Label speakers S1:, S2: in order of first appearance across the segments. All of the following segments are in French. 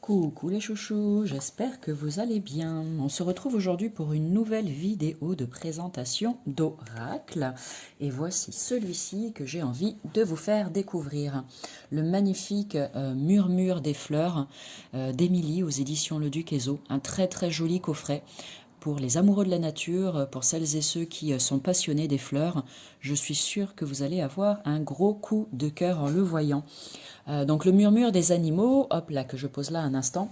S1: Coucou les chouchous, j'espère que vous allez bien. On se retrouve aujourd'hui pour une nouvelle vidéo de présentation d'oracle. Et voici celui-ci que j'ai envie de vous faire découvrir. Le magnifique Murmure des fleurs d'Émilie aux éditions Le Duc Ezo. Un très très joli coffret. Pour les amoureux de la nature, pour celles et ceux qui sont passionnés des fleurs, je suis sûre que vous allez avoir un gros coup de cœur en le voyant. Donc le murmure des animaux, hop là que je pose là un instant,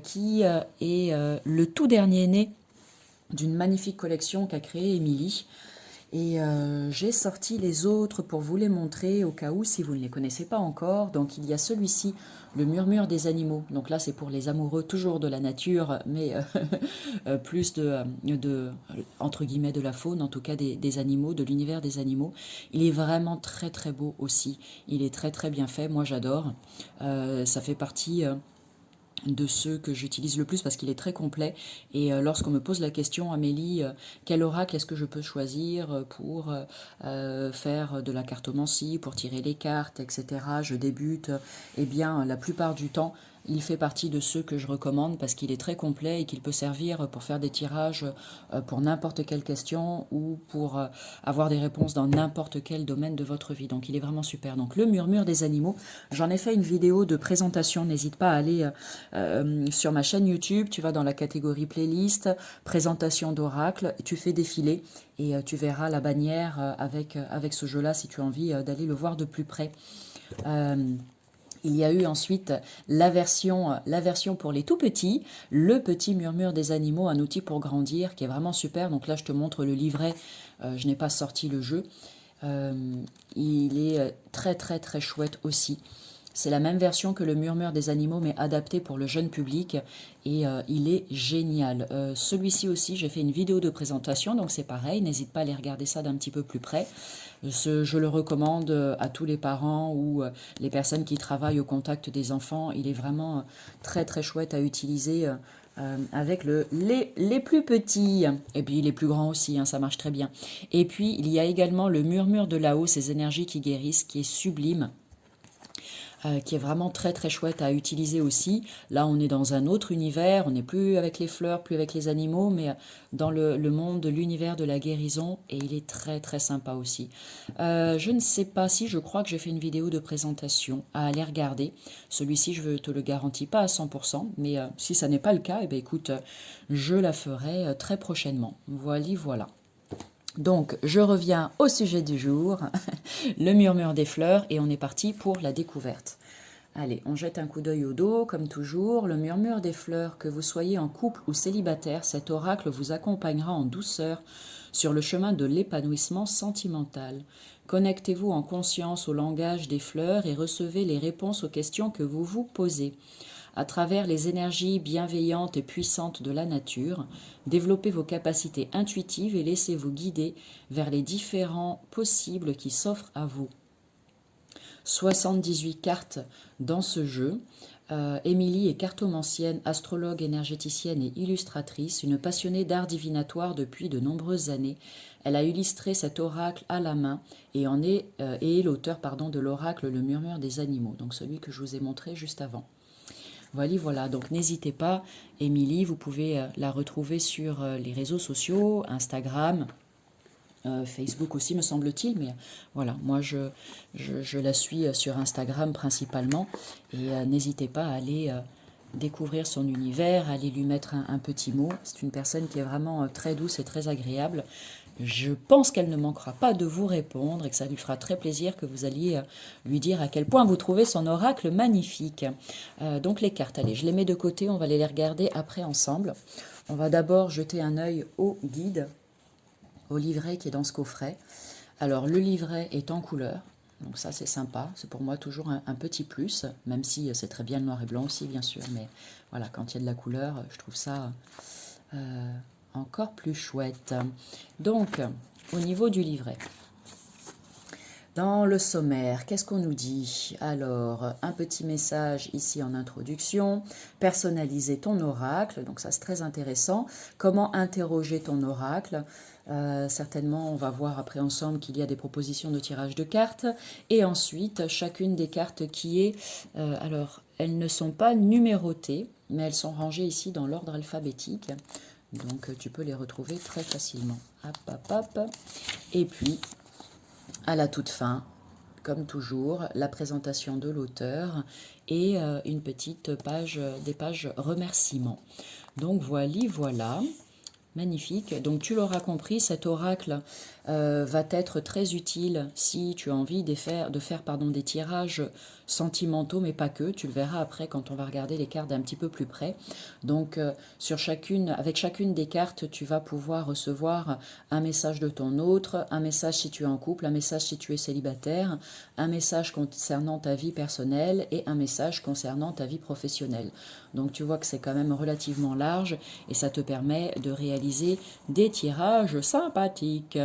S1: qui est le tout dernier né d'une magnifique collection qu'a créée Émilie. Et j'ai sorti les autres pour vous les montrer au cas où si vous ne les connaissez pas encore. Donc il y a celui-ci, le murmure des animaux. Donc là c'est pour les amoureux toujours de la nature, mais plus entre guillemets de la faune, en tout cas des animaux, de l'univers des animaux. Il est vraiment très très beau aussi. Il est très très bien fait, moi j'adore. Ça fait partie de ceux que j'utilise le plus parce qu'il est très complet. Et lorsqu'on me pose la question, Amélie, quel oracle est-ce que je peux choisir pour faire de la cartomancie, pour tirer les cartes, etc. Je débute. Eh bien, la plupart du temps, il fait partie de ceux que je recommande parce qu'il est très complet et qu'il peut servir pour faire des tirages pour n'importe quelle question ou pour avoir des réponses dans n'importe quel domaine de votre vie. Donc il est vraiment super. Donc le murmure des animaux, j'en ai fait une vidéo de présentation, n'hésite pas à aller sur ma chaîne YouTube, tu vas dans la catégorie playlist, présentation d'oracle, tu fais défiler et tu verras la bannière avec ce jeu-là si tu as envie d'aller le voir de plus près. Il y a eu ensuite la version pour les tout petits, le petit murmure des animaux, un outil pour grandir qui est vraiment super. Donc là, je te montre le livret, je n'ai pas sorti le jeu. Il est très très très chouette aussi. C'est la même version que le murmure des animaux, mais adapté pour le jeune public. Et il est génial. Celui-ci aussi, j'ai fait une vidéo de présentation, donc c'est pareil. N'hésite pas à aller regarder ça d'un petit peu plus près. Je le recommande à tous les parents ou les personnes qui travaillent au contact des enfants. Il est vraiment très très chouette à utiliser avec les plus petits. Et puis les plus grands aussi, hein, ça marche très bien. Et puis il y a également le murmure de là-haut, ces énergies qui guérissent, qui est sublime. Qui est vraiment très très chouette à utiliser aussi. Là, on est dans un autre univers, on n'est plus avec les fleurs, plus avec les animaux, mais dans le monde de l'univers de la guérison, et il est très très sympa aussi. Je ne sais pas si, je crois que j'ai fait une vidéo de présentation à aller regarder. Celui-ci, je ne te le garantis pas à 100%, mais si ça n'est pas le cas, eh bien, écoute, je la ferai très prochainement. Voilà. Donc, je reviens au sujet du jour, le murmure des fleurs, et on est parti pour la découverte. Allez, on jette un coup d'œil au dos, comme toujours. Le murmure des fleurs, que vous soyez en couple ou célibataire, cet oracle vous accompagnera en douceur sur le chemin de l'épanouissement sentimental. Connectez-vous en conscience au langage des fleurs et recevez les réponses aux questions que vous vous posez. À travers les énergies bienveillantes et puissantes de la nature, développez vos capacités intuitives et laissez-vous guider vers les différents possibles qui s'offrent à vous. 78 cartes dans ce jeu. Émilie est cartomancienne, astrologue, énergéticienne et illustratrice, une passionnée d'art divinatoire depuis de nombreuses années. Elle a illustré cet oracle à la main et est l'auteur de l'oracle Le Murmure des animaux, donc celui que je vous ai montré juste avant. Voilà, donc n'hésitez pas, Émilie, vous pouvez la retrouver sur les réseaux sociaux, Instagram, Facebook aussi me semble-t-il, mais voilà, moi je la suis sur Instagram principalement, et n'hésitez pas à aller découvrir son univers, à aller lui mettre un petit mot. C'est une personne qui est vraiment très douce et très agréable. Je pense qu'elle ne manquera pas de vous répondre et que ça lui fera très plaisir que vous alliez lui dire à quel point vous trouvez son oracle magnifique. Donc les cartes, allez, je les mets de côté, on va les regarder après ensemble. On va d'abord jeter un œil au guide, au livret qui est dans ce coffret. Alors le livret est en couleur, donc ça c'est sympa, c'est pour moi toujours un petit plus, même si c'est très bien le noir et blanc aussi bien sûr, mais voilà, quand il y a de la couleur, je trouve ça encore plus chouette. Donc, au niveau du livret, dans le sommaire, qu'est-ce qu'on nous dit? Alors, un petit message ici en introduction, personnaliser ton oracle, donc ça c'est très intéressant. Comment interroger ton oracle? Certainement, on va voir après ensemble qu'il y a des propositions de tirage de cartes. Et ensuite, chacune des cartes qui est... alors, elles ne sont pas numérotées, mais elles sont rangées ici dans l'ordre alphabétique. Donc tu peux les retrouver très facilement. Hop, hop, hop. Et puis, à la toute fin, comme toujours, la présentation de l'auteur et une petite page, des pages remerciements. Donc voilà. Magnifique. Donc tu l'auras compris, cet oracle va être très utile si tu as envie de faire des tirages sentimentaux, mais pas que. Tu le verras après quand on va regarder les cartes d'un petit peu plus près. Donc avec chacune des cartes, tu vas pouvoir recevoir un message de ton autre, un message si tu es en couple, un message si tu es célibataire, un message concernant ta vie personnelle et un message concernant ta vie professionnelle. Donc tu vois que c'est quand même relativement large et ça te permet de réaliser des tirages sympathiques.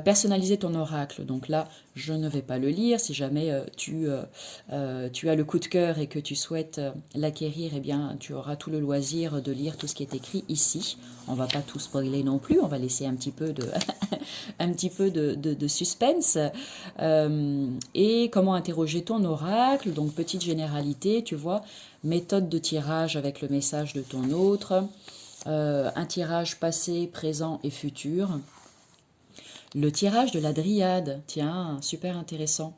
S1: Personnaliser ton oracle. Donc là, je ne vais pas le lire. Si jamais tu as le coup de cœur et que tu souhaites l'acquérir, eh bien, tu auras tout le loisir de lire tout ce qui est écrit ici. On va pas tout spoiler non plus. On va laisser un petit peu de, un petit peu de suspense. Et comment interroger ton oracle. Donc, petite généralité, tu vois. Méthode de tirage avec le message de ton autre. Un tirage passé, présent et futur. Le tirage de la dryade, tiens, super intéressant.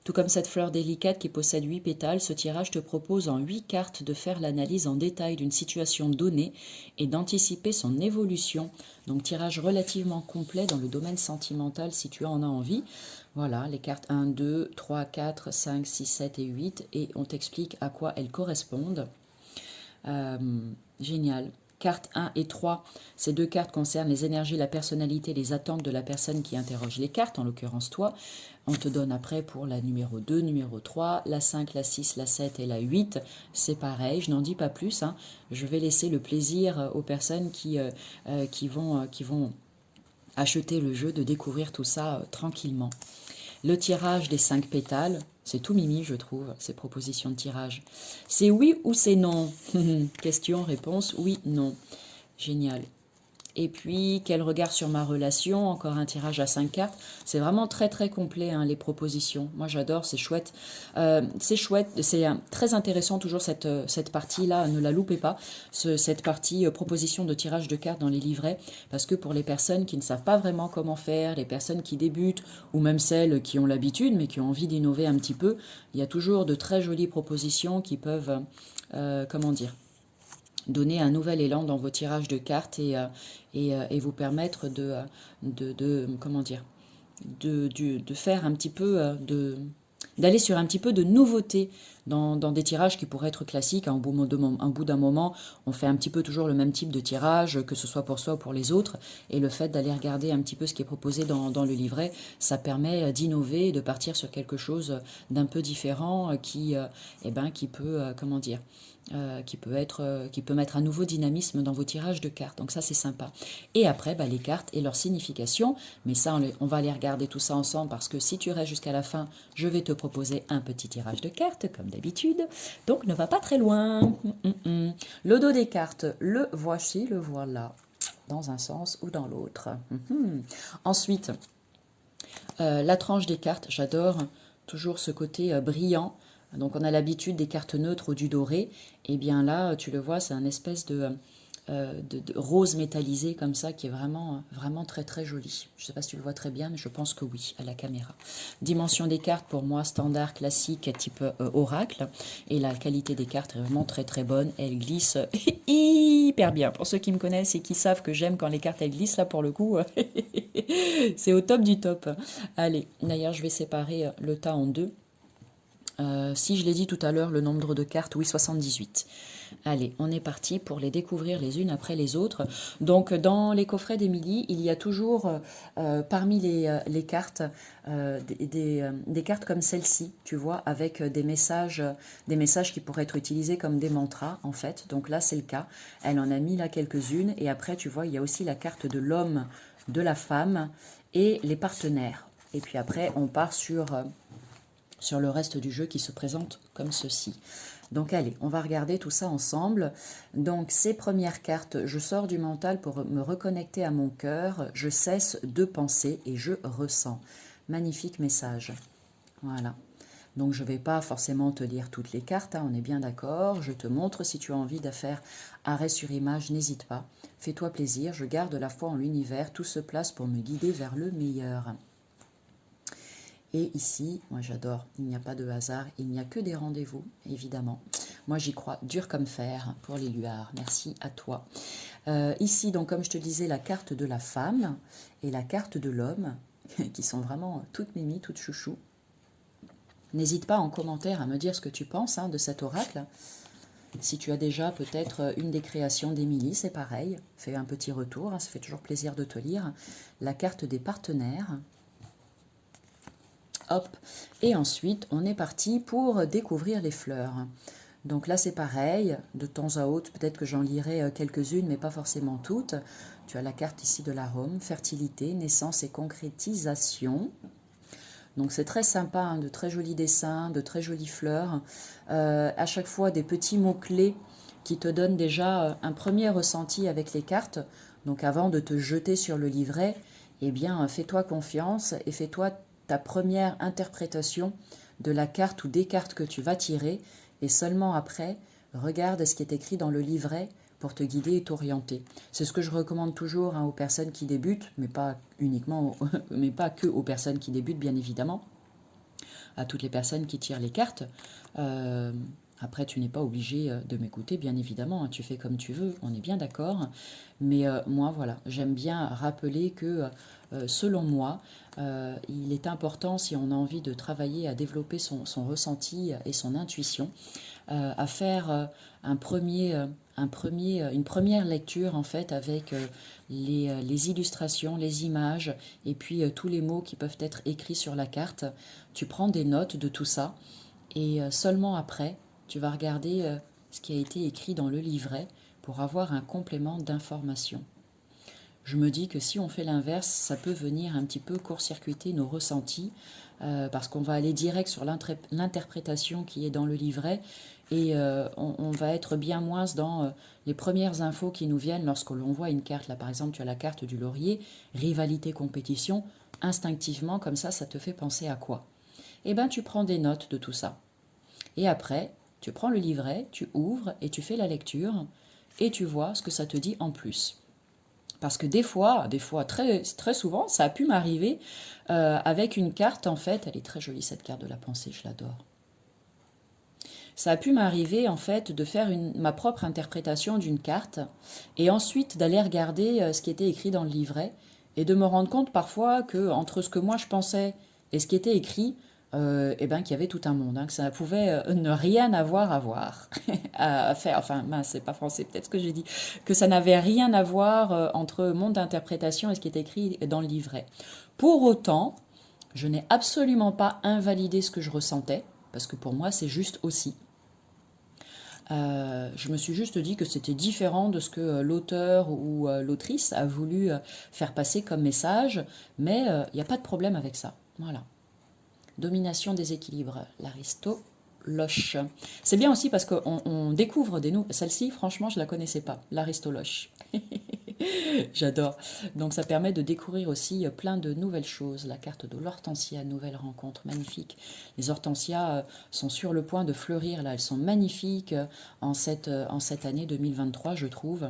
S1: Tout comme cette fleur délicate qui possède 8 pétales, ce tirage te propose en 8 cartes de faire l'analyse en détail d'une situation donnée et d'anticiper son évolution. Donc tirage relativement complet dans le domaine sentimental si tu en as envie. Voilà, les cartes 1, 2, 3, 4, 5, 6, 7 et 8 et on t'explique à quoi elles correspondent. Génial. Cartes 1 et 3, ces deux cartes concernent les énergies, la personnalité, les attentes de la personne qui interroge les cartes, en l'occurrence toi. On te donne après pour la numéro 2, numéro 3, la 5, la 6, la 7 et la 8. C'est pareil, je n'en dis pas plus. Je vais laisser le plaisir aux personnes qui vont acheter le jeu de découvrir tout ça tranquillement. Le tirage des 5 pétales, c'est tout mimi, je trouve, ces propositions de tirage. C'est oui ou c'est non? Question, réponse, oui, non. Génial. Et puis, quel regard sur ma relation? Encore un tirage à 5 cartes. C'est vraiment très très complet, les propositions. Moi j'adore, c'est chouette. C'est chouette, c'est très intéressant toujours cette partie-là, ne la loupez pas. Cette partie proposition de tirage de cartes dans les livrets. Parce que pour les personnes qui ne savent pas vraiment comment faire, les personnes qui débutent, ou même celles qui ont l'habitude mais qui ont envie d'innover un petit peu, il y a toujours de très jolies propositions qui peuvent, donner un nouvel élan dans vos tirages de cartes et vous permettre de faire un petit peu d'aller sur un petit peu de nouveauté dans des tirages qui pourraient être classiques. Au bout d'un moment, on fait un petit peu toujours le même type de tirage, que ce soit pour soi ou pour les autres. Et le fait d'aller regarder un petit peu ce qui est proposé dans le livret, ça permet d'innover et de partir sur quelque chose d'un peu différent qui peut, qui peut mettre un nouveau dynamisme dans vos tirages de cartes. Donc ça, c'est sympa. Et après, les cartes et leur signification. Mais ça, on va aller regarder tout ça ensemble parce que si tu restes jusqu'à la fin, je vais te proposer un petit tirage de cartes, comme d'habitude. Donc ne va pas très loin. Le dos des cartes, le voici, le voilà, dans un sens ou dans l'autre. Ensuite, la tranche des cartes, j'adore toujours ce côté brillant. Donc on a l'habitude des cartes neutres ou du doré. Et bien là, tu le vois, c'est un espèce de rose métallisé comme ça qui est vraiment, vraiment très très joli. Je ne sais pas si tu le vois très bien, mais je pense que oui, à la caméra. Dimension des cartes, pour moi, standard, classique, type oracle. Et la qualité des cartes est vraiment très très bonne. Elles glissent hyper bien. Pour ceux qui me connaissent et qui savent que j'aime quand les cartes elles glissent, là pour le coup, c'est au top du top. Allez, d'ailleurs je vais séparer le tas en deux. Si je l'ai dit tout à l'heure, le nombre de cartes, oui, 78. Allez, on est parti pour les découvrir les unes après les autres. Donc, dans les coffrets d'Émilie, il y a toujours, parmi les cartes, des cartes comme celle-ci, tu vois, avec des messages qui pourraient être utilisés comme des mantras, en fait. Donc là, c'est le cas. Elle en a mis là quelques-unes. Et après, tu vois, il y a aussi la carte de l'homme, de la femme et les partenaires. Et puis après, on part sur le reste du jeu qui se présente comme ceci. Donc allez, on va regarder tout ça ensemble. Donc ces premières cartes, je sors du mental pour me reconnecter à mon cœur, je cesse de penser et je ressens. Magnifique message. Voilà. Donc je ne vais pas forcément te lire toutes les cartes, hein, on est bien d'accord. Je te montre, si tu as envie de faire arrêt sur image, n'hésite pas. Fais-toi plaisir, je garde la foi en l'univers, tout se place pour me guider vers le meilleur. Et ici, moi j'adore, il n'y a pas de hasard, il n'y a que des rendez-vous, évidemment. Moi j'y crois dur comme fer pour les luards, merci à toi. Ici, donc comme je te disais, la carte de la femme et la carte de l'homme, qui sont vraiment toutes mimi, toutes chouchou. N'hésite pas en commentaire à me dire ce que tu penses de cet oracle. Si tu as déjà peut-être une des créations d'Émilie, c'est pareil, fais un petit retour, ça fait toujours plaisir de te lire. La carte des partenaires. Hop, et ensuite on est parti pour découvrir les fleurs. Donc là c'est pareil, de temps à autre peut-être que j'en lirai quelques-unes mais pas forcément toutes. Tu as la carte ici de l'arôme, fertilité, naissance et concrétisation. Donc c'est très sympa, de très jolis dessins, de très jolies fleurs. À chaque fois des petits mots-clés qui te donnent déjà un premier ressenti avec les cartes. Donc avant de te jeter sur le livret, eh bien fais-toi confiance et fais-toi ta première interprétation de la carte ou des cartes que tu vas tirer. Et seulement après, regarde ce qui est écrit dans le livret pour te guider et t'orienter. C'est ce que je recommande toujours aux personnes qui débutent, mais pas uniquement, mais pas que aux personnes qui débutent, bien évidemment, à toutes les personnes qui tirent les cartes. Après, tu n'es pas obligé de m'écouter, bien évidemment, tu fais comme tu veux, on est bien d'accord. Mais moi, voilà, j'aime bien rappeler que, selon moi, il est important, si on a envie de travailler à développer son ressenti et son intuition, à faire une première lecture en fait avec les illustrations, les images et puis tous les mots qui peuvent être écrits sur la carte. Tu prends des notes de tout ça et seulement après, tu vas regarder ce qui a été écrit dans le livret pour avoir un complément d'information. Je me dis que si on fait l'inverse, ça peut venir un petit peu court-circuiter nos ressentis, parce qu'on va aller direct sur l'interprétation qui est dans le livret, et on va être bien moins dans les premières infos qui nous viennent lorsque l'on voit une carte. Là, par exemple, tu as la carte du laurier, rivalité, compétition, instinctivement, comme ça te fait penser à quoi? Eh bien, tu prends des notes de tout ça. Et après, tu prends le livret, tu ouvres et tu fais la lecture, et tu vois ce que ça te dit en plus. Parce que des fois, très, très souvent, ça a pu m'arriver avec une carte, en fait, elle est très jolie cette carte de la pensée, je l'adore. Ça a pu m'arriver, en fait, de faire ma propre interprétation d'une carte et ensuite d'aller regarder ce qui était écrit dans le livret et de me rendre compte parfois que entre ce que moi je pensais et ce qui était écrit, eh ben, qu'il y avait tout un monde, que ça pouvait ne rien avoir à voir, à faire, enfin, mince, c'est pas français, peut-être ce que j'ai dit, que ça n'avait rien à voir entre mon interprétation et ce qui est écrit dans le livret. Pour autant, je n'ai absolument pas invalidé ce que je ressentais, parce que pour moi, c'est juste aussi. Je me suis juste dit que c'était différent de ce que l'auteur ou l'autrice a voulu faire passer comme message, mais il n'y a pas de problème avec ça. Voilà. Domination des équilibres, l'Aristoloche. C'est bien aussi parce qu'on découvre des nouveaux. Celle-ci, franchement, je ne la connaissais pas, l'Aristoloche. J'adore. Donc ça permet de découvrir aussi plein de nouvelles choses. La carte de l'hortensia, nouvelle rencontre, magnifique. Les hortensias sont sur le point de fleurir là. Elles sont magnifiques en cette année 2023, je trouve.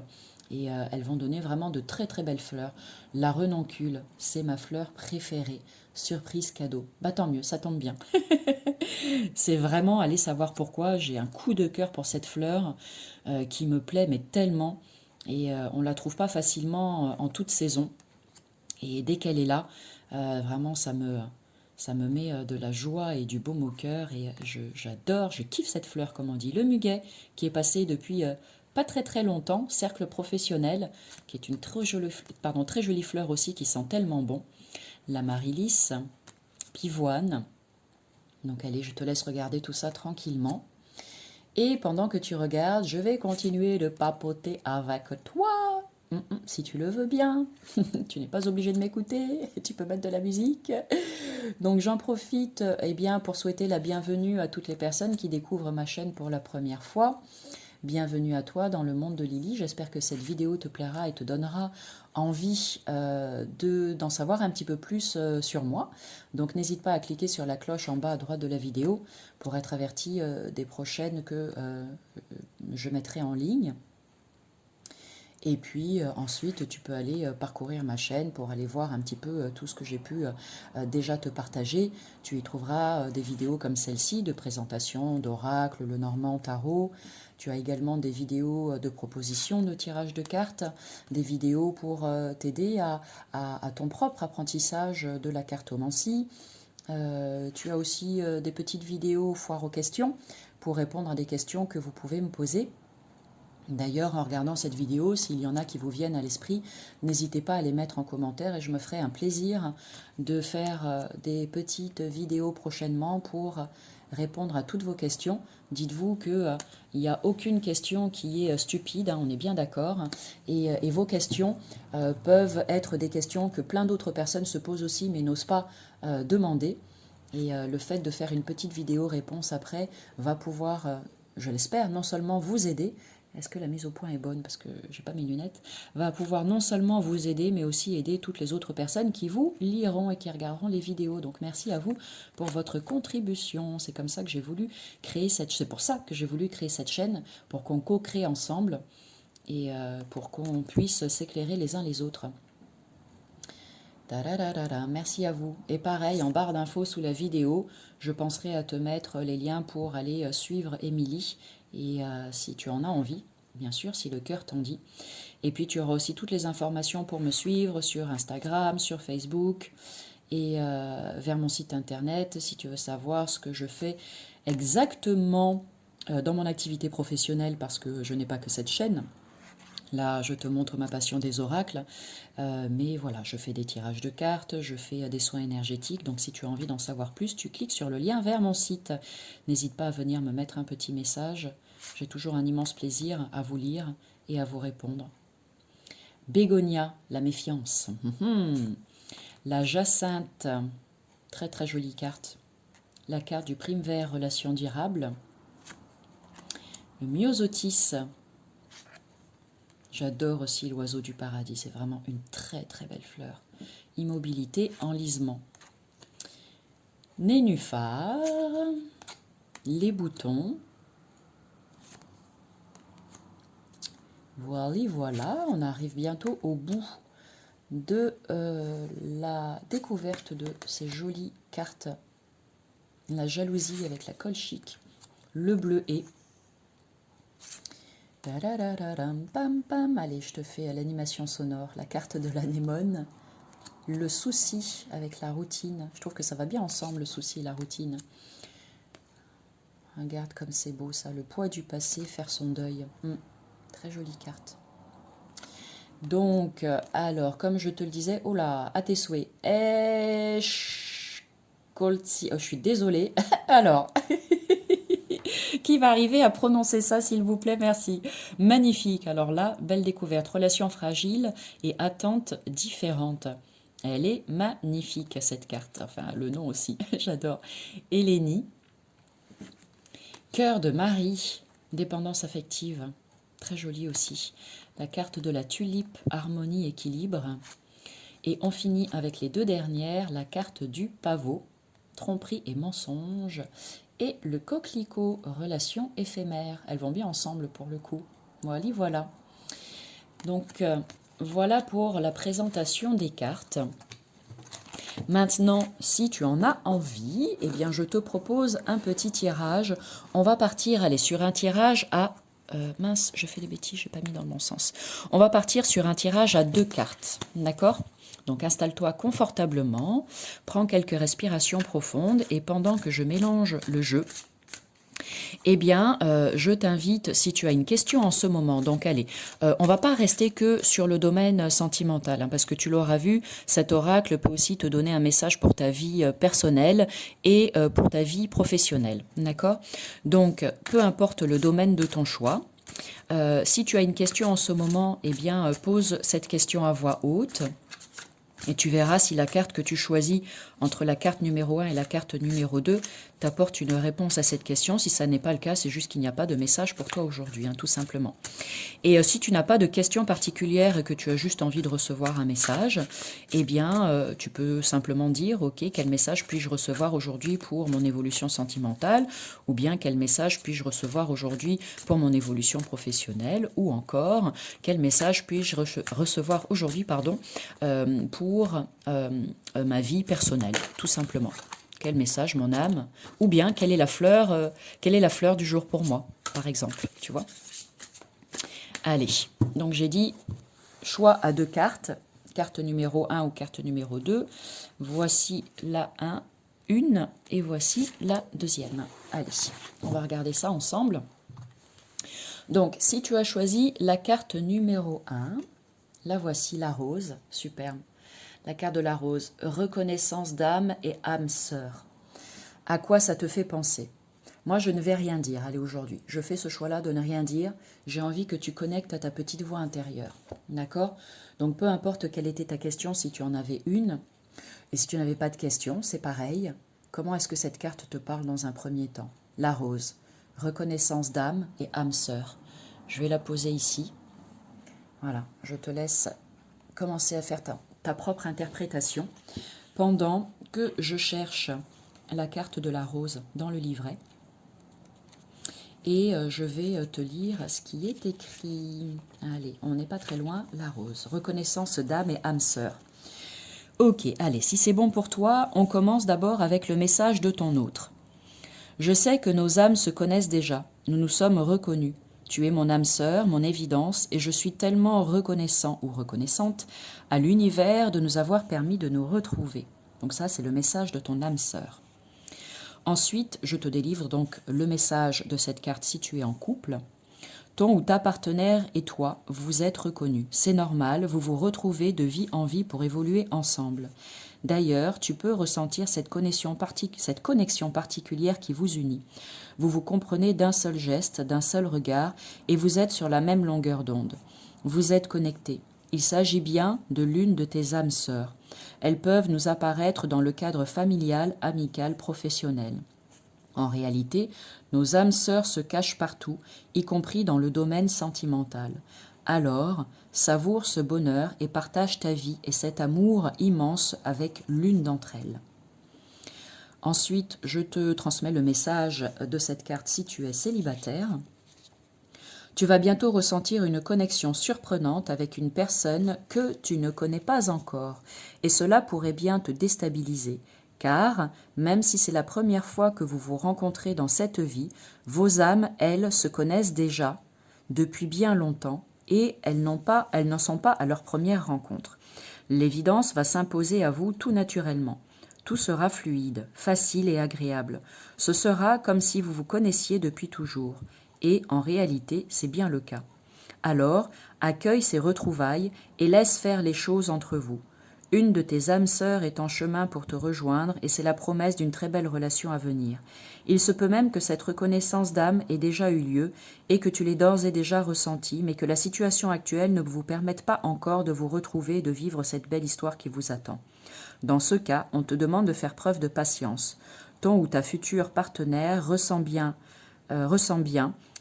S1: Et elles vont donner vraiment de très très belles fleurs. La renoncule, c'est ma fleur préférée. Surprise cadeau. Bah tant mieux, ça tombe bien. C'est vraiment, allez savoir pourquoi, j'ai un coup de cœur pour cette fleur qui me plaît mais tellement. Et on ne la trouve pas facilement en toute saison. Et dès qu'elle est là, vraiment ça me met de la joie et du baume au cœur. Et j'adore, je kiffe cette fleur, comme on dit. Le muguet, qui est passé depuis pas très très longtemps, cercle professionnel, qui est une très jolie fleur aussi, qui sent tellement bon. L'amaryllis, pivoine. Donc allez, je te laisse regarder tout ça tranquillement. Et pendant que tu regardes, je vais continuer de papoter avec toi. Si tu le veux bien. Tu n'es pas obligé de m'écouter. Tu peux mettre de la musique. Donc j'en profite pour souhaiter la bienvenue à toutes les personnes qui découvrent ma chaîne pour la première fois. Bienvenue à toi dans le monde de Lily. J'espère que cette vidéo te plaira et te donnera envie d'en savoir un petit peu plus sur moi. Donc n'hésite pas à cliquer sur la cloche en bas à droite de la vidéo pour être averti des prochaines que je mettrai en ligne. Et puis ensuite, tu peux aller parcourir ma chaîne pour aller voir un petit peu tout ce que j'ai pu déjà te partager. Tu y trouveras des vidéos comme celle-ci de présentation d'oracle, le Normand Tarot. Tu as également des vidéos de propositions de tirage de cartes, des vidéos pour t'aider à ton propre apprentissage de la cartomancie. Tu as aussi des petites vidéos foire aux questions pour répondre à des questions que vous pouvez me poser. D'ailleurs, en regardant cette vidéo, s'il y en a qui vous viennent à l'esprit, n'hésitez pas à les mettre en commentaire et je me ferai un plaisir de faire des petites vidéos prochainement pour répondre à toutes vos questions. Dites-vous qu'il n'y a aucune question qui est stupide, on est bien d'accord, et vos questions peuvent être des questions que plein d'autres personnes se posent aussi mais n'osent pas demander. Et le fait de faire une petite vidéo réponse après va pouvoir, je l'espère, non seulement vous aider. Est-ce que la mise au point est bonne parce que j'ai pas mes lunettes, va pouvoir non seulement vous aider, mais aussi aider toutes les autres personnes qui vous liront et qui regarderont les vidéos. Donc merci à vous pour votre contribution. C'est comme ça que j'ai voulu créer c'est pour ça que j'ai voulu créer cette chaîne, pour qu'on co-crée ensemble et pour qu'on puisse s'éclairer les uns les autres. Merci à vous. Et pareil, en barre d'infos sous la vidéo, je penserai à te mettre les liens pour aller suivre Émilie. Et si tu en as envie, bien sûr, si le cœur t'en dit. Et puis tu auras aussi toutes les informations pour me suivre sur Instagram, sur Facebook et vers mon site internet si tu veux savoir ce que je fais exactement dans mon activité professionnelle parce que je n'ai pas que cette chaîne. Là, je te montre ma passion des oracles, mais voilà, je fais des tirages de cartes, je fais des soins énergétiques, donc si tu as envie d'en savoir plus, tu cliques sur le lien vers mon site. N'hésite pas à venir me mettre un petit message, j'ai toujours un immense plaisir à vous lire et à vous répondre. Bégonia, la méfiance. La jacinthe, très très jolie carte. La carte du prime vert, relation durable. Le myosotis. J'adore aussi l'oiseau du paradis, c'est vraiment une très très belle fleur. Immobilité, enlisement. Nénuphar, les boutons. Voilà, on arrive bientôt au bout de la découverte de ces jolies cartes. La jalousie avec la colle chic, le bleuet. Allez, je te fais l'animation sonore, la carte de l'anémone, le souci avec la routine. Je trouve que ça va bien ensemble, le souci et la routine. Regarde comme c'est beau ça, le poids du passé, faire son deuil. Très jolie carte. Donc, alors, comme je te le disais, oh là, à tes souhaits. Koltsi, oh, je suis désolée. Alors... Qui va arriver à prononcer ça, s'il vous plaît? Merci. Magnifique. Alors là, belle découverte. Relation fragile et attente différente. Elle est magnifique, cette carte. Enfin, le nom aussi. J'adore. Hélénie. Cœur de Marie. Dépendance affective. Très jolie aussi. La carte de la tulipe. Harmonie, équilibre. Et on finit avec les deux dernières. La carte du pavot. Tromperie et mensonge. Et le coquelicot, relation éphémère. Elles vont bien ensemble pour le coup. Voilà. Donc, voilà pour la présentation des cartes. Maintenant, si tu en as envie, eh bien, je te propose un petit tirage. On va partir, aller sur un tirage à... mince, je fais des bêtises, je n'ai pas mis dans le bon sens. On va partir sur un tirage à 2 cartes, d'accord ? Donc installe-toi confortablement, prends quelques respirations profondes et pendant que je mélange le jeu, eh bien, je t'invite, si tu as une question en ce moment, donc allez, on ne va pas rester que sur le domaine sentimental, hein, parce que tu l'auras vu, cet oracle peut aussi te donner un message pour ta vie personnelle et pour ta vie professionnelle, d'accord? Donc, peu importe le domaine de ton choix, si tu as une question en ce moment, eh bien, pose cette question à voix haute. Et tu verras si la carte que tu choisis entre la carte numéro 1 et la carte numéro 2 t'apporte une réponse à cette question. Si ça n'est pas le cas, c'est juste qu'il n'y a pas de message pour toi aujourd'hui, hein, tout simplement. Et si tu n'as pas de questions particulières et que tu as juste envie de recevoir un message, eh bien, tu peux simplement dire, ok, quel message puis-je recevoir aujourd'hui pour mon évolution sentimentale, ou bien quel message puis-je recevoir aujourd'hui pour mon évolution professionnelle, ou encore, quel message puis-je recevoir aujourd'hui, pour ma vie personnelle, tout simplement. Quel message, mon âme, ou bien quelle est la fleur du jour pour moi, par exemple, tu vois. Allez, donc j'ai dit choix à 2 cartes, carte numéro 1 ou carte numéro 2. Voici la 1, une, et voici la deuxième. Allez, on va regarder ça ensemble. Donc, si tu as choisi la carte numéro 1, la voici, la rose, superbe. La carte de la rose, reconnaissance d'âme et âme sœur. À quoi ça te fait penser ? Moi, je ne vais rien dire, allez, aujourd'hui. Je fais ce choix-là de ne rien dire. J'ai envie que tu connectes à ta petite voix intérieure. D'accord ? Donc, peu importe quelle était ta question, si tu en avais une, et si tu n'avais pas de question, c'est pareil. Comment est-ce que cette carte te parle dans un premier temps ? La rose, reconnaissance d'âme et âme sœur. Je vais la poser ici. Voilà, je te laisse commencer à faire ta propre interprétation pendant que je cherche la carte de la rose dans le livret. Et je vais te lire ce qui est écrit. Allez, on n'est pas très loin, la rose. Reconnaissance d'âme et âme sœur. Ok, allez, si c'est bon pour toi, on commence d'abord avec le message de ton autre. Je sais que nos âmes se connaissent déjà, nous nous sommes reconnus. Tu es mon âme sœur, mon évidence, et je suis tellement reconnaissant ou reconnaissante à l'univers de nous avoir permis de nous retrouver. Donc ça, c'est le message de ton âme sœur. Ensuite, je te délivre donc le message de cette carte si tu es en couple. Ton ou ta partenaire et toi, vous êtes reconnus. C'est normal, vous vous retrouvez de vie en vie pour évoluer ensemble. D'ailleurs, tu peux ressentir cette connexion particulière qui vous unit. Vous vous comprenez d'un seul geste, d'un seul regard, et vous êtes sur la même longueur d'onde. Vous êtes connectés. Il s'agit bien de l'une de tes âmes sœurs. Elles peuvent nous apparaître dans le cadre familial, amical, professionnel. En réalité, nos âmes sœurs se cachent partout, y compris dans le domaine sentimental. Alors, savoure ce bonheur et partage ta vie et cet amour immense avec l'une d'entre elles. Ensuite, je te transmets le message de cette carte si tu es célibataire. Tu vas bientôt ressentir une connexion surprenante avec une personne que tu ne connais pas encore, et cela pourrait bien te déstabiliser. Car, même si c'est la première fois que vous vous rencontrez dans cette vie, vos âmes, elles, se connaissent déjà depuis bien longtemps et elles n'en sont pas à leur première rencontre. L'évidence va s'imposer à vous tout naturellement. Tout sera fluide, facile et agréable. Ce sera comme si vous vous connaissiez depuis toujours. Et, en réalité, c'est bien le cas. Alors, accueille ces retrouvailles et laisse faire les choses entre vous. Une de tes âmes sœurs est en chemin pour te rejoindre et c'est la promesse d'une très belle relation à venir. Il se peut même que cette reconnaissance d'âme ait déjà eu lieu et que tu l'aies d'ores et déjà ressentie, mais que la situation actuelle ne vous permette pas encore de vous retrouver et de vivre cette belle histoire qui vous attend. Dans ce cas, on te demande de faire preuve de patience. Ton ou ta future partenaire ressent bien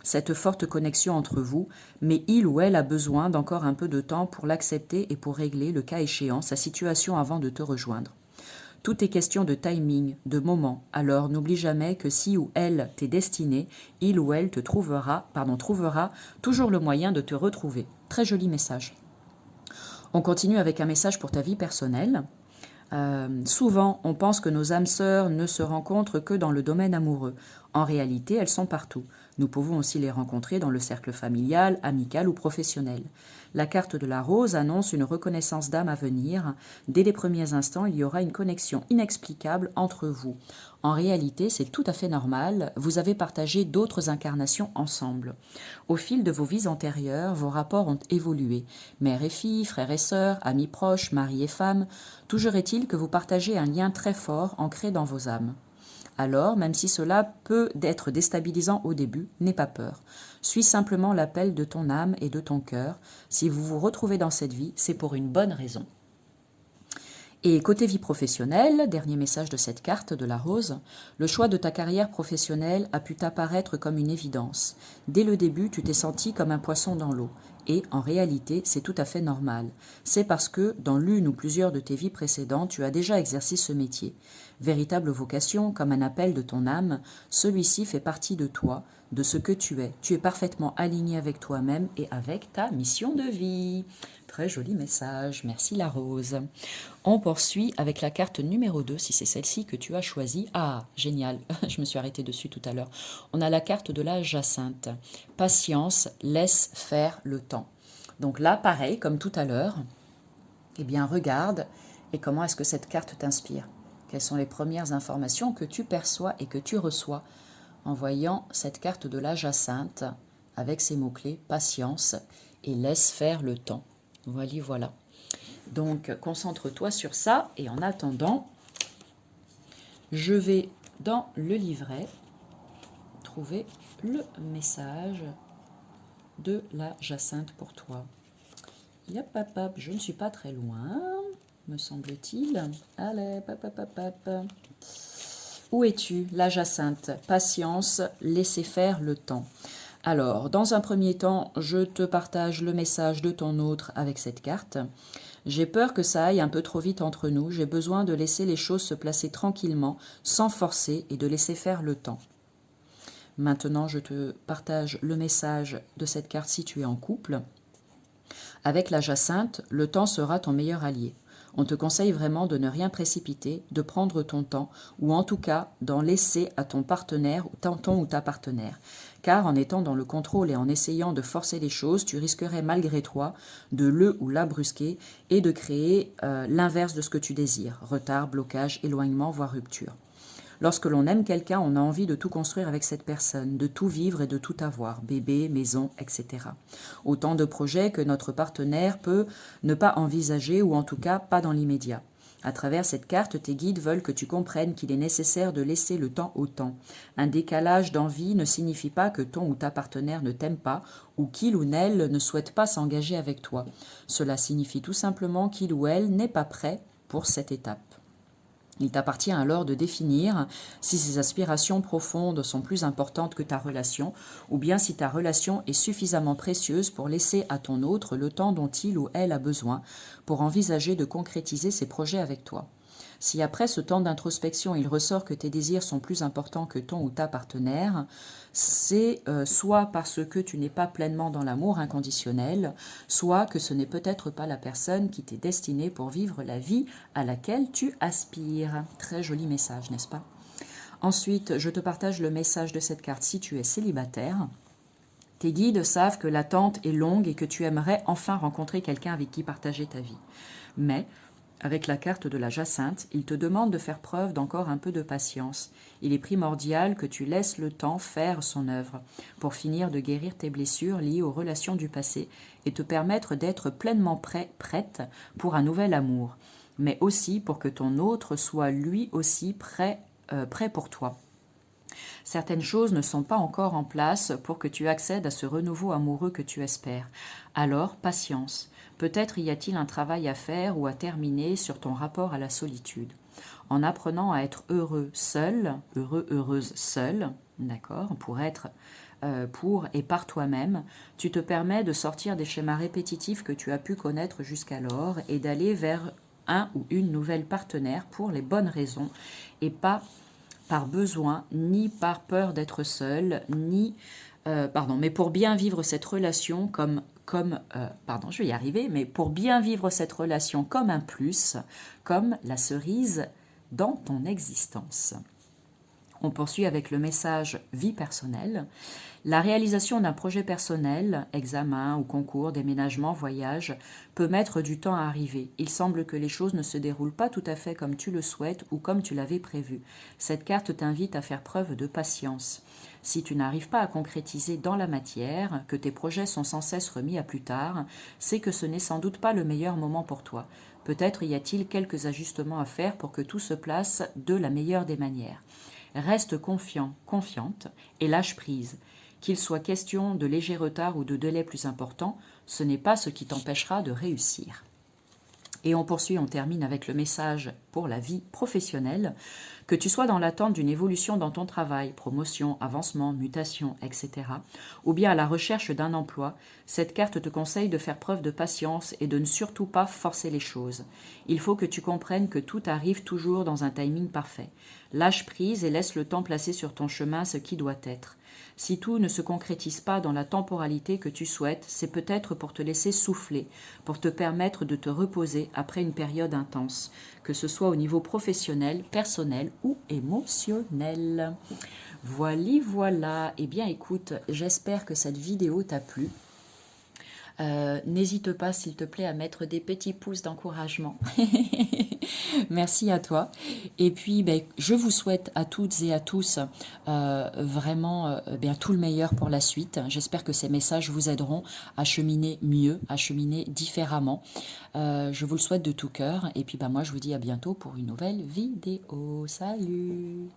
S1: cette forte connexion entre vous, mais il ou elle a besoin d'encore un peu de temps pour l'accepter et pour régler, le cas échéant, sa situation avant de te rejoindre. Tout est question de timing, de moment, alors n'oublie jamais que si ou elle t'est destiné, il ou elle trouvera toujours le moyen de te retrouver. Très joli message. On continue avec un message pour ta vie personnelle. Souvent, on pense que nos âmes sœurs ne se rencontrent que dans le domaine amoureux. En réalité, elles sont partout. Nous pouvons aussi les rencontrer dans le cercle familial, amical ou professionnel. La carte de la rose annonce une reconnaissance d'âme à venir. Dès les premiers instants, il y aura une connexion inexplicable entre vous. En réalité, c'est tout à fait normal. Vous avez partagé d'autres incarnations ensemble. Au fil de vos vies antérieures, vos rapports ont évolué. Mère et fille, frères et sœurs, amis proches, mari et femme. Toujours est-il que vous partagez un lien très fort ancré dans vos âmes. Alors, même si cela peut être déstabilisant au début, n'aie pas peur. Suis simplement l'appel de ton âme et de ton cœur. Si vous vous retrouvez dans cette vie, c'est pour une bonne raison. Et côté vie professionnelle, dernier message de cette carte de la rose, le choix de ta carrière professionnelle a pu t'apparaître comme une évidence. Dès le début, tu t'es senti comme un poisson dans l'eau. Et en réalité, c'est tout à fait normal. C'est parce que, dans l'une ou plusieurs de tes vies précédentes, tu as déjà exercé ce métier. Véritable vocation, comme un appel de ton âme, celui-ci fait partie de toi, de ce que tu es. Tu es parfaitement aligné avec toi-même et avec ta mission de vie. Très joli message, merci la rose. On poursuit avec la carte numéro 2, si c'est celle-ci que tu as choisie. Ah, génial, je me suis arrêtée dessus tout à l'heure. On a la carte de la Jacinthe. Patience, laisse faire le temps. Donc là, pareil, comme tout à l'heure, eh bien regarde et comment est-ce que cette carte t'inspire. Quelles sont les premières informations que tu perçois et que tu reçois en voyant cette carte de la Jacinthe avec ces mots-clés patience et laisse faire le temps. Voilà. Donc, concentre-toi sur ça. Et en attendant, je vais dans le livret trouver le message de la Jacinthe pour toi. Yop, hop, hop, je ne suis pas très loin, me semble-t-il. Allez, hop, hop, hop, hop. Où es-tu, la Jacinthe? Patience, laissez faire le temps. Alors, dans un premier temps, je te partage le message de ton autre avec cette carte. J'ai peur que ça aille un peu trop vite entre nous, j'ai besoin de laisser les choses se placer tranquillement, sans forcer et de laisser faire le temps. Maintenant, je te partage le message de cette carte si tu es en couple. Avec la Jacinthe, le temps sera ton meilleur allié. On te conseille vraiment de ne rien précipiter, de prendre ton temps, ou en tout cas d'en laisser à ton partenaire, ton ou ta partenaire. Car en étant dans le contrôle et en essayant de forcer les choses, tu risquerais malgré toi de le ou la brusquer et de créer l'inverse de ce que tu désires. Retard, blocage, éloignement, voire rupture. Lorsque l'on aime quelqu'un, on a envie de tout construire avec cette personne, de tout vivre et de tout avoir, bébé, maison, etc. Autant de projets que notre partenaire peut ne pas envisager ou en tout cas pas dans l'immédiat. À travers cette carte, tes guides veulent que tu comprennes qu'il est nécessaire de laisser le temps au temps. Un décalage d'envie ne signifie pas que ton ou ta partenaire ne t'aime pas ou qu'il ou elle ne souhaite pas s'engager avec toi. Cela signifie tout simplement qu'il ou elle n'est pas prêt pour cette étape. Il t'appartient alors de définir si ces aspirations profondes sont plus importantes que ta relation, ou bien si ta relation est suffisamment précieuse pour laisser à ton autre le temps dont il ou elle a besoin pour envisager de concrétiser ses projets avec toi. Si après ce temps d'introspection, il ressort que tes désirs sont plus importants que ton ou ta partenaire, c'est soit parce que tu n'es pas pleinement dans l'amour inconditionnel, soit que ce n'est peut-être pas la personne qui t'est destinée pour vivre la vie à laquelle tu aspires. Très joli message, n'est-ce pas? Ensuite, je te partage le message de cette carte si tu es célibataire. Tes guides savent que l'attente est longue et que tu aimerais enfin rencontrer quelqu'un avec qui partager ta vie. Mais avec la carte de la Jacinthe, il te demande de faire preuve d'encore un peu de patience. Il est primordial que tu laisses le temps faire son œuvre pour finir de guérir tes blessures liées aux relations du passé et te permettre d'être pleinement prête pour un nouvel amour, mais aussi pour que ton autre soit lui aussi prêt pour toi. Certaines choses ne sont pas encore en place pour que tu accèdes à ce renouveau amoureux que tu espères. Alors, patience. Peut-être y a-t-il un travail à faire ou à terminer sur ton rapport à la solitude. En apprenant à être heureux seul, heureuse seule, d'accord, pour et par toi-même, tu te permets de sortir des schémas répétitifs que tu as pu connaître jusqu'alors et d'aller vers un ou une nouvelle partenaire pour les bonnes raisons et pas par besoin, ni par peur d'être seul, mais pour bien vivre cette relation mais pour bien vivre cette relation comme un plus, comme la cerise dans ton existence. On poursuit avec le message vie personnelle. La réalisation d'un projet personnel, examen ou concours, déménagement, voyage, peut mettre du temps à arriver. Il semble que les choses ne se déroulent pas tout à fait comme tu le souhaites ou comme tu l'avais prévu. Cette carte t'invite à faire preuve de patience. Si tu n'arrives pas à concrétiser dans la matière, que tes projets sont sans cesse remis à plus tard, c'est que ce n'est sans doute pas le meilleur moment pour toi. Peut-être y a-t-il quelques ajustements à faire pour que tout se place de la meilleure des manières. Reste confiant, confiante et lâche prise. Qu'il soit question de légers retards ou de délais plus importants, ce n'est pas ce qui t'empêchera de réussir. Et on poursuit, on termine avec le message pour la vie professionnelle. Que tu sois dans l'attente d'une évolution dans ton travail, promotion, avancement, mutation, etc., ou bien à la recherche d'un emploi, cette carte te conseille de faire preuve de patience et de ne surtout pas forcer les choses. Il faut que tu comprennes que tout arrive toujours dans un timing parfait. Lâche prise et laisse le temps placer sur ton chemin ce qui doit être. Si tout ne se concrétise pas dans la temporalité que tu souhaites, c'est peut-être pour te laisser souffler, pour te permettre de te reposer après une période intense, que ce soit au niveau professionnel, personnel ou émotionnel. Voilà. Eh bien écoute, j'espère que cette vidéo t'a plu. N'hésite pas, s'il te plaît, à mettre des petits pouces d'encouragement. Merci à toi. Et puis, je vous souhaite à toutes et à tous vraiment tout le meilleur pour la suite. J'espère que ces messages vous aideront à cheminer mieux, à cheminer différemment. Je vous le souhaite de tout cœur. Et puis, moi, je vous dis à bientôt pour une nouvelle vidéo. Salut!